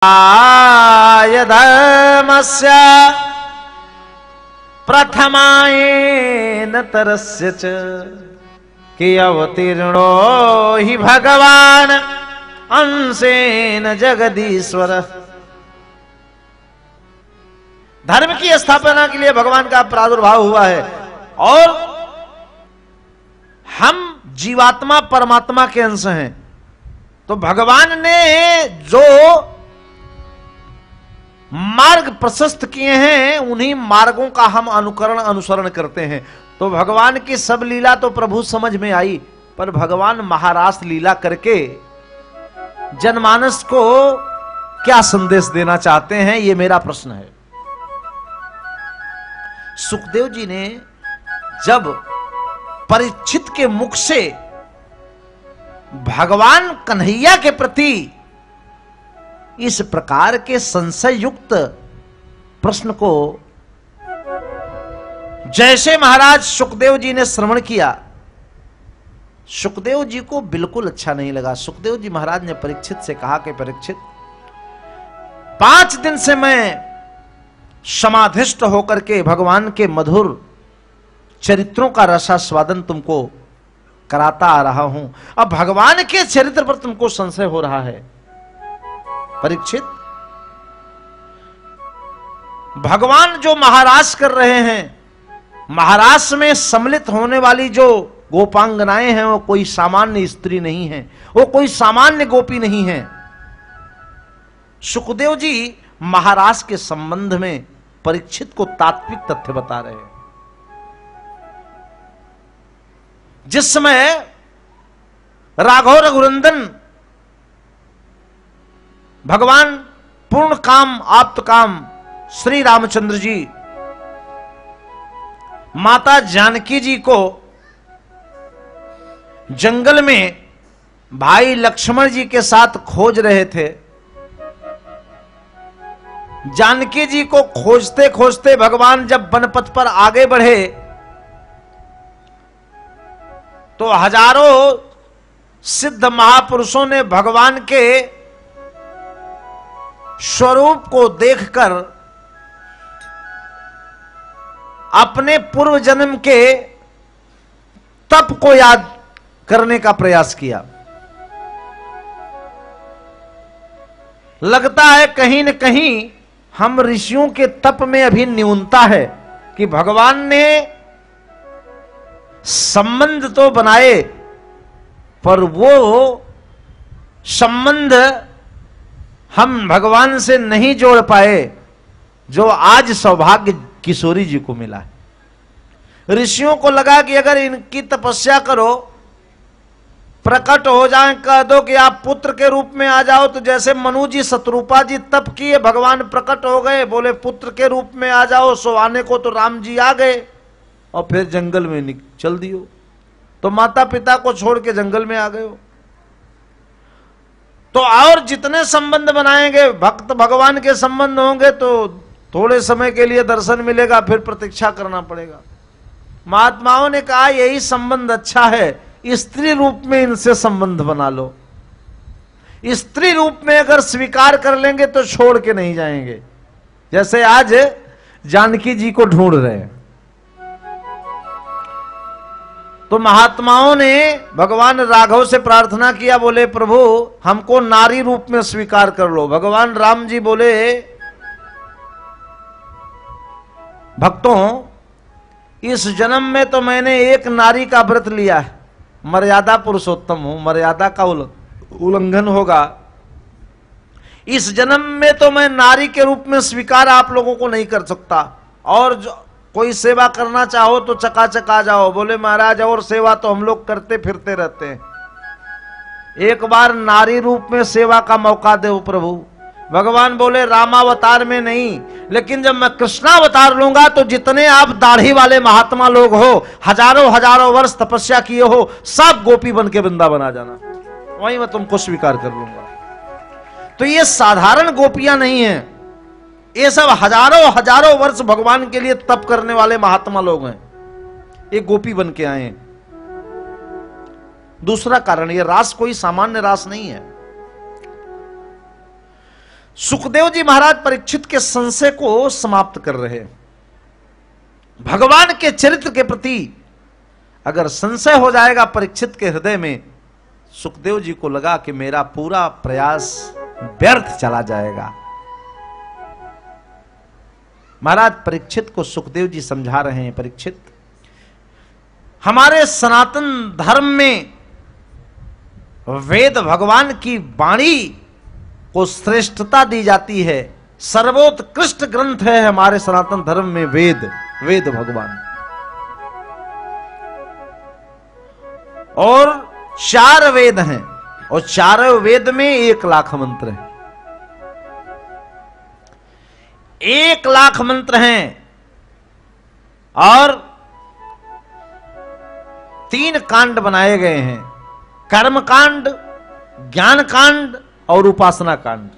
आय धर्मस्य प्रथमायेन तरस्य च कि अवतीर्णो हि भगवान अंशेन जगदीश्वर। धर्म की स्थापना के लिए भगवान का प्रादुर्भाव हुआ है और हम जीवात्मा परमात्मा के अंश हैं। तो भगवान ने जो मार्ग प्रशस्त किए हैं उन्हीं मार्गों का हम अनुकरण अनुसरण करते हैं। तो भगवान की सब लीला तो प्रभु समझ में आई, पर भगवान महारास लीला करके जनमानस को क्या संदेश देना चाहते हैं, यह मेरा प्रश्न है। सुखदेव जी ने जब परीक्षित के मुख से भगवान कन्हैया के प्रति इस प्रकार के संशय युक्त प्रश्न को जैसे महाराज सुखदेव जी ने श्रवण किया, सुखदेव जी को बिल्कुल अच्छा नहीं लगा। सुखदेव जी महाराज ने परीक्षित से कहा कि परीक्षित, 5 दिन से मैं समाधिष्ट होकर के भगवान के मधुर चरित्रों का रसास्वादन तुमको कराता आ रहा हूं। अब भगवान के चरित्र पर तुमको संशय हो रहा है। परीक्षित, भगवान जो महारास कर रहे हैं, महारास में सम्मिलित होने वाली जो गोपांगनाएं हैं वो कोई सामान्य स्त्री नहीं है, वो कोई सामान्य गोपी नहीं है। सुखदेव जी महारास के संबंध में परीक्षित को तात्विक तथ्य बता रहे हैं। जिस समय राघव रघुनंदन भगवान पूर्ण काम आप्त काम श्री रामचंद्र जी माता जानकी जी को जंगल में भाई लक्ष्मण जी के साथ खोज रहे थे, जानकी जी को खोजते खोजते भगवान जब वनपथ पर आगे बढ़े तो हजारों सिद्ध महापुरुषों ने भगवान के स्वरूप को देखकर अपने पूर्व जन्म के तप को याद करने का प्रयास किया। लगता है कहीं न कहीं हम ऋषियों के तप में अभी न्यूनता है कि भगवान ने संबंध तो बनाए पर वो संबंध हम भगवान से नहीं जोड़ पाए जो आज सौभाग्य किशोरी जी को मिला है। ऋषियों को लगा कि अगर इनकी तपस्या करो, प्रकट हो जाए, कह दो कि आप पुत्र के रूप में आ जाओ, तो जैसे मनु जी शत्रुपा जी तप किए, भगवान प्रकट हो गए, बोले पुत्र के रूप में आ जाओ, सो आने को तो राम जी आ गए और फिर जंगल में चल दियो, तो माता पिता को छोड़ के जंगल में आ गए हो। तो और जितने संबंध बनाएंगे, भक्त भगवान के संबंध होंगे तो थोड़े समय के लिए दर्शन मिलेगा, फिर प्रतीक्षा करना पड़ेगा। महात्माओं ने कहा यही संबंध अच्छा है, स्त्री रूप में इनसे संबंध बना लो। स्त्री रूप में अगर स्वीकार कर लेंगे तो छोड़ के नहीं जाएंगे, जैसे आज जानकी जी को ढूंढ रहे हैं। तो महात्माओं ने भगवान राघव से प्रार्थना किया, बोले प्रभु हमको नारी रूप में स्वीकार कर लो। भगवान राम जी बोले भक्तों, इस जन्म में तो मैंने एक नारी का व्रत लिया है, मर्यादा पुरुषोत्तम हूं, मर्यादा का उल्लंघन होगा। इस जन्म में तो मैं नारी के रूप में स्वीकार आप लोगों को नहीं कर सकता, और जो कोई सेवा करना चाहो तो चकाचक आ जाओ। बोले महाराज और सेवा तो हम लोग करते फिरते रहते हैं, एक बार नारी रूप में सेवा का मौका दो प्रभु। भगवान बोले रामावतार में नहीं, लेकिन जब मैं कृष्णावतार लूंगा तो जितने आप दाढ़ी वाले महात्मा लोग हो, हजारों हजारों वर्ष तपस्या किए हो, सब गोपी बन के वृंदावन आ जाना, वहीं मैं तुमको स्वीकार कर लूंगा। तो ये साधारण गोपियां नहीं है, ये सब हजारों हजारों वर्ष भगवान के लिए तप करने वाले महात्मा लोग हैं, ये गोपी बन के आए हैं। दूसरा कारण, ये रास कोई सामान्य रास नहीं है। सुखदेव जी महाराज परीक्षित के संशय को समाप्त कर रहे हैं। भगवान के चरित्र के प्रति अगर संशय हो जाएगा परीक्षित के हृदय में, सुखदेव जी को लगा कि मेरा पूरा प्रयास व्यर्थ चला जाएगा। महाराज परीक्षित को सुखदेव जी समझा रहे हैं, परीक्षित, हमारे सनातन धर्म में वेद भगवान की वाणी को श्रेष्ठता दी जाती है। सर्वोत्कृष्ट ग्रंथ है हमारे सनातन धर्म में वेद, वेद भगवान। और 4 वेद हैं, और 4 वेद में 1 लाख मंत्र हैं। 1 लाख मंत्र हैं, और 3 कांड बनाए गए हैं, कर्म कांड, ज्ञान कांड और उपासना कांड।